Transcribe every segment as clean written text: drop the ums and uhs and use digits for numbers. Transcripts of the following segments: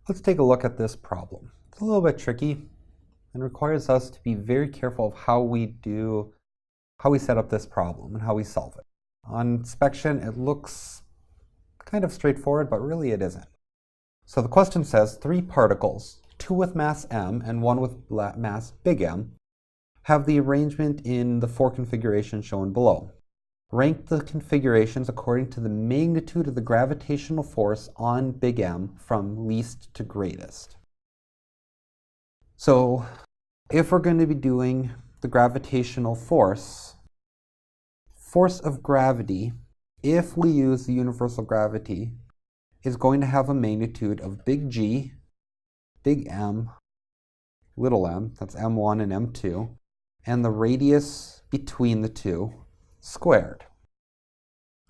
Let's take a look at this problem. It's a little bit tricky and requires us to be very careful of how we set up this problem and how we solve it. On inspection, it looks kind of straightforward, but really it isn't. So the question says 3 particles, 2 with mass m and 1 with mass big M, have the arrangement in the 4 configurations shown below. Rank the configurations according to the magnitude of the gravitational force on big M from least to greatest. So if we're going to be doing the gravitational force of gravity, if we use the universal gravity, is going to have a magnitude of big G, big M, little m, that's m1 and m2, and the radius between the two squared.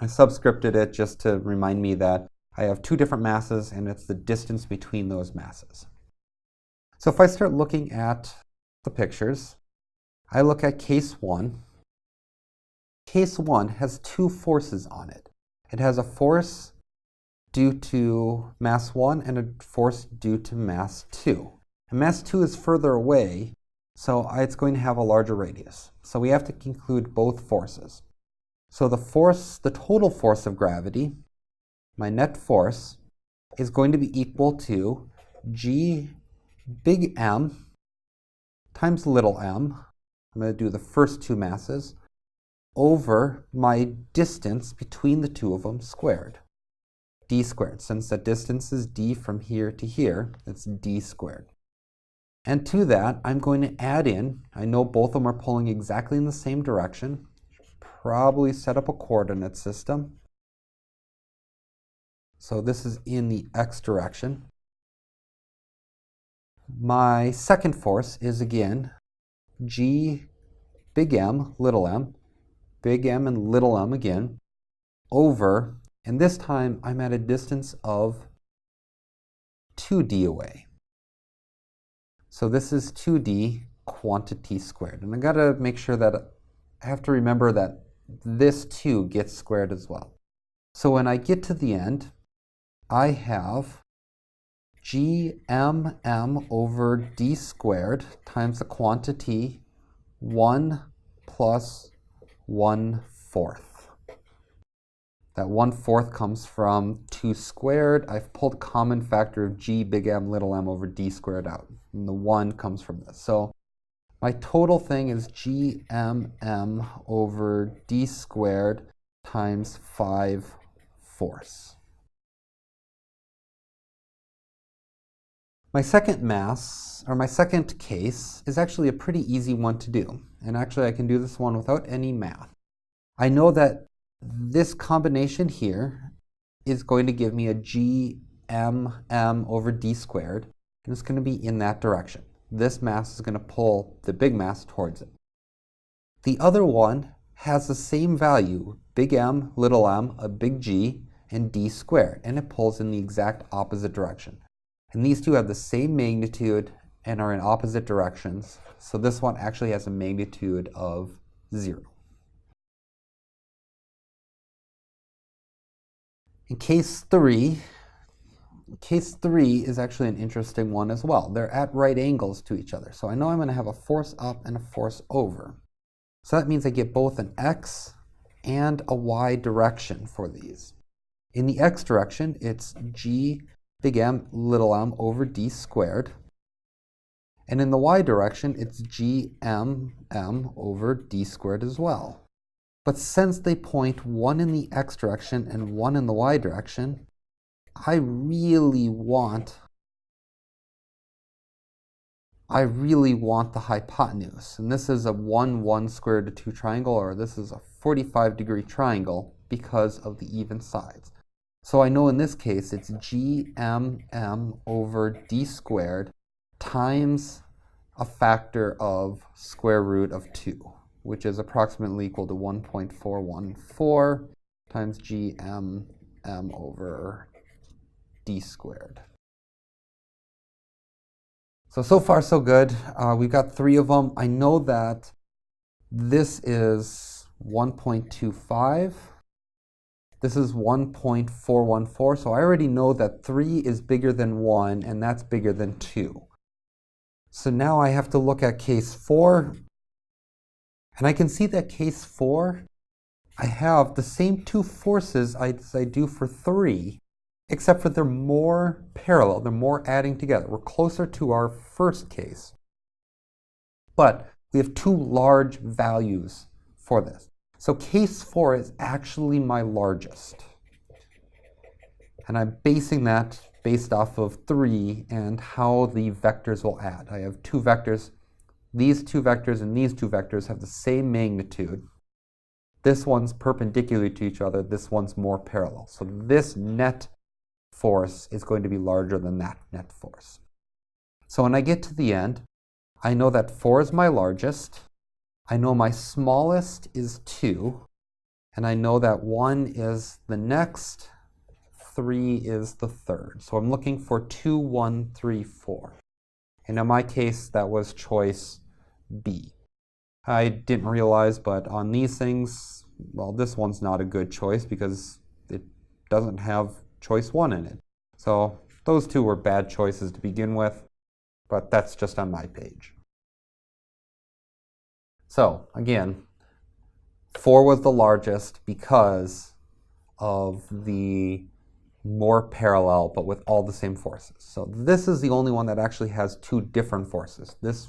I subscripted it just to remind me that I have 2 different masses and it's the distance between those masses. So if I start looking at the pictures, I look at case 1. Case 1 has 2 forces on it. It has a force due to mass 1 and a force due to mass 2. And mass 2 is further away, so it's going to have a larger radius. So we have to include both forces. So the total force of gravity, my net force, is going to be equal to G big M times little m, I'm going to do the first 2 masses, over my distance between the 2 of them squared. D squared. Since the distance is d from here to here, it's d squared. And to that, I'm going to add in, I know both of them are pulling exactly in the same direction, probably set up a coordinate system. So this is in the x direction. My second force is again G big M, little m, big M and little m again, over, and this time I'm at a distance of 2d away. So this is 2d quantity squared. And I gotta make sure that I have to remember that this 2 gets squared as well. So when I get to the end, I have gmm over d squared times the quantity 1 plus 1/4. That 1/4 comes from 2 squared. I've pulled a common factor of g big M little m over d squared out. And the 1 comes from this. So my total thing is gmm over d squared times 5/4. My second case is actually a pretty easy one to do. And actually I can do this one without any math. I know that this combination here is going to give me a gmm over d squared, and it's going to be in that direction. This mass is going to pull the big mass towards it. The other one has the same value, big M, little m, a big G, and d squared, and it pulls in the exact opposite direction. And these two have the same magnitude and are in opposite directions, so this one actually has a magnitude of 0. In case 3 is actually an interesting one as well. They're at right angles to each other. So I know I'm going to have a force up and a force over. So that means I get both an x and a y direction for these. In the x direction, it's g big M little m over d squared. And in the y direction, it's gmm over d squared as well. But since they point one in the x direction and one in the y direction, I really want the hypotenuse. And this is a 1 square root of 2 triangle, or this is a 45-degree triangle because of the even sides. So I know in this case it's gmm over d squared times a factor of square root of 2. Which is approximately equal to 1.414 times gmm over d squared. So far so good. We've got 3 of them. I know that this is 1.25. This is 1.414, so I already know that 3 is bigger than 1, and that's bigger than 2. So now I have to look at case 4, and I can see that case 4, I have the same two forces as I do for 3, except for they're more parallel, they're more adding together. We're closer to our first case. But we have two large values for this. So case 4 is actually my largest. And I'm basing that based off of 3 and how the vectors will add. I have two vectors. These two vectors and these two vectors have the same magnitude. This one's perpendicular to each other. This one's more parallel. So this net force is going to be larger than that net force. So when I get to the end, I know that 4 is my largest. I know my smallest is 2. And I know that 1 is the next, 3 is the third. So I'm looking for 2, 1, 3, 4. And in my case, that was choice B. I didn't realize, but on these things, well, this one's not a good choice because it doesn't have choice 1 in it. So those two were bad choices to begin with, but that's just on my page. So again, 4 was the largest because of the more parallel, but with all the same forces. So this is the only one that actually has two different forces. This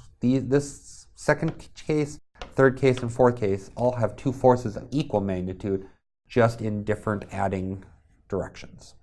second case, third case, and fourth case all have two forces of equal magnitude, just in different adding directions.